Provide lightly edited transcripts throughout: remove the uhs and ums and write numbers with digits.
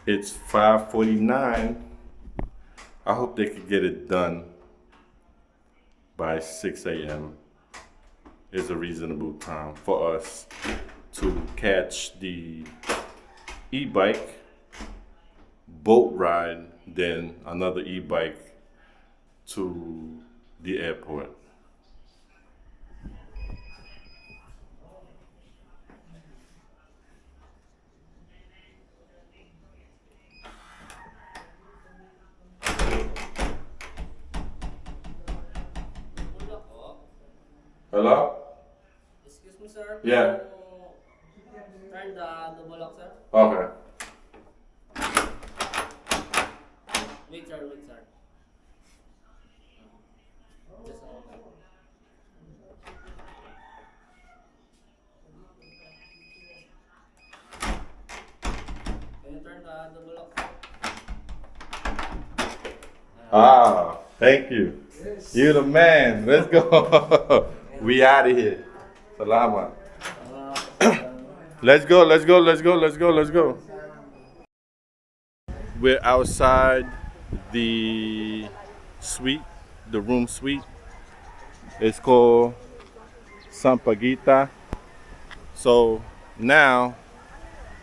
It's 5:49. I hope they could get it done by 6 a.m. is a reasonable time for us to catch the e-bike, boat ride, then another e-bike to the airport. Hello? Excuse me, sir. Yeah. Turn the double lock, sir. Okay. Wait, sir. Wait, sir. Just a moment. Can you turn the double lock, sir? Ah, thank you. Yes. You the man. Let's go. We out of here. Salamat. Let's go, let's go, let's go, let's go, let's go. We're outside the suite, the room suite. It's called Sampaguita. So now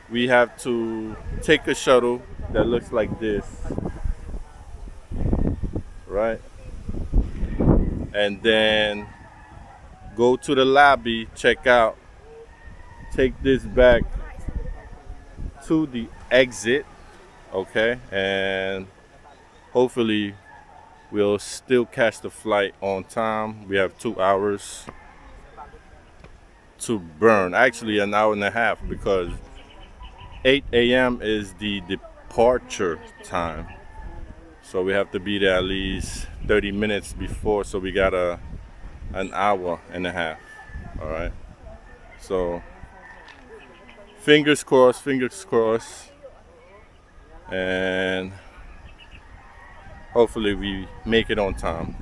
we have to take a shuttle that looks like this, right? And then go to the lobby, check out, take this back to the exit, okay? And hopefully we'll still catch the flight on time. We have 2 hours to burn, actually an hour and a half, because 8 a.m. is the departure time. So we have to be there at least 30 minutes before, so we got an hour and a half, all right? So fingers crossed, and hopefully we make it on time.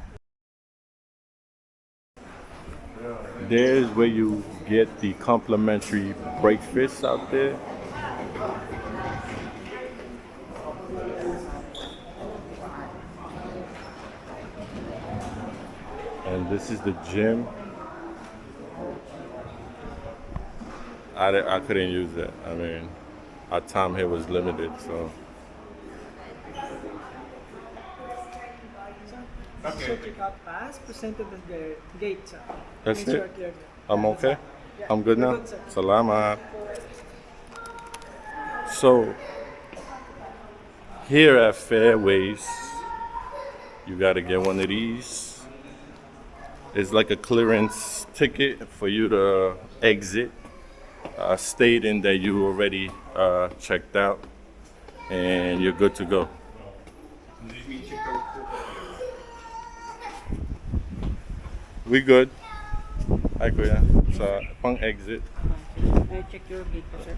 There's where you get the complimentary breakfast out there. And this is the gym. I couldn't use that. I mean, our time here was limited, so. So check out pass, presented at the gate, sir. That's Make sure it? clear. I'm okay? Yeah, I'm good you're now? good, sir. Salamat. So, here at Fairways, you gotta get one of these. It's like a clearance ticket for you to exit, stating that you already checked out and you're good to go. We good. Hi, Kuya. Sa pang exit. I check your gate po, sir.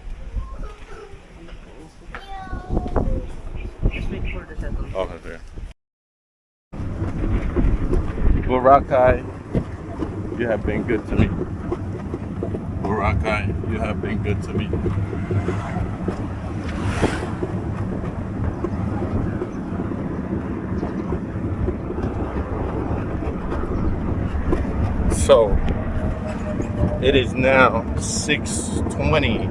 Just wait for the shuttle. Okay, there. Boracay, you have been good to me. Boracay, you have been good to me. So, it is now 6:20.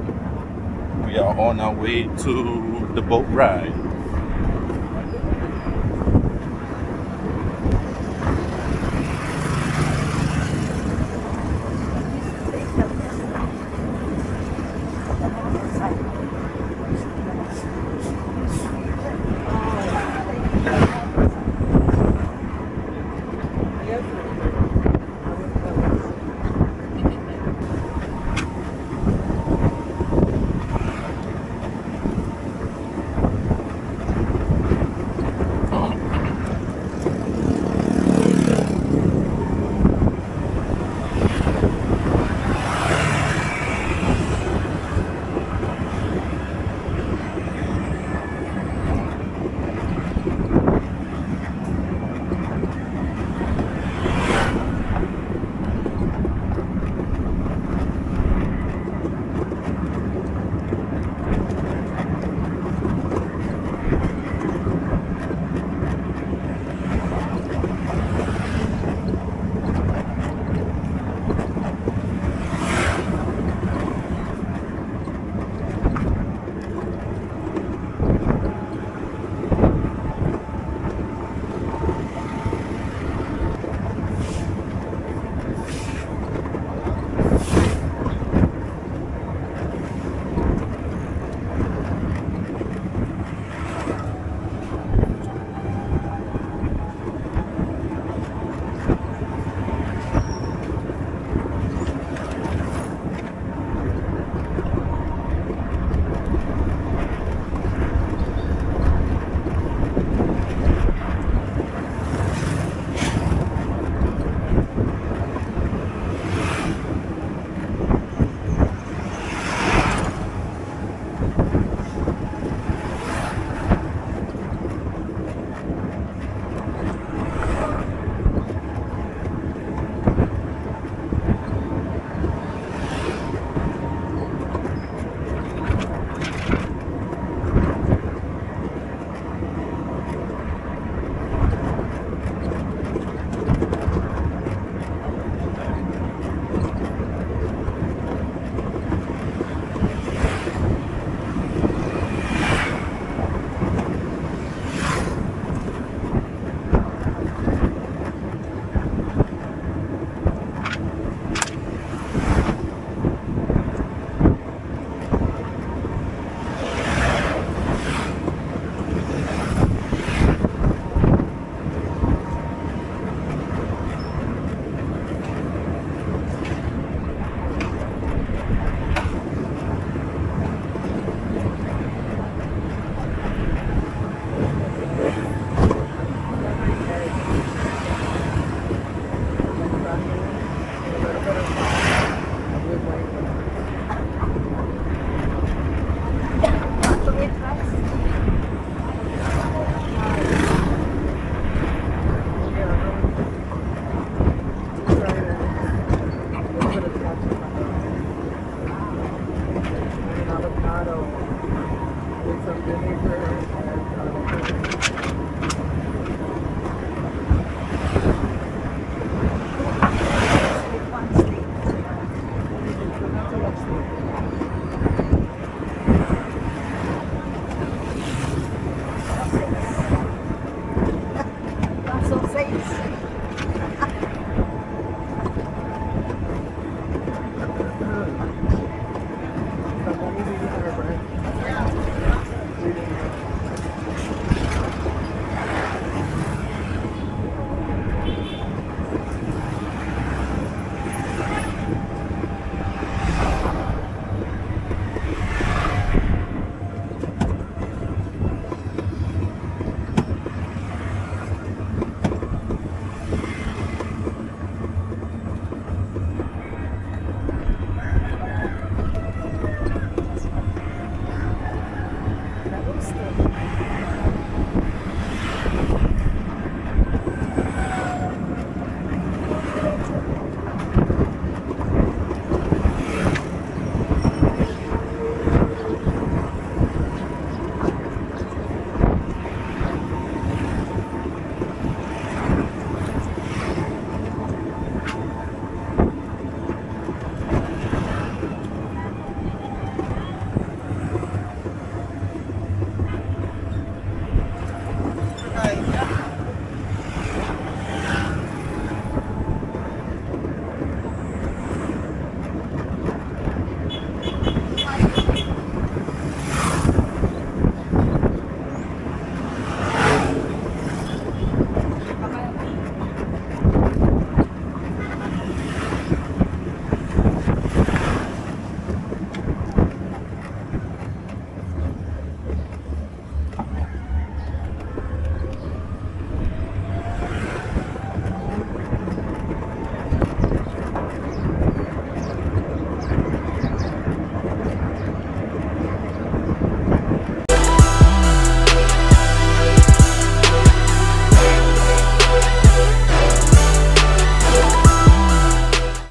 We are on our way to the boat ride. Yes.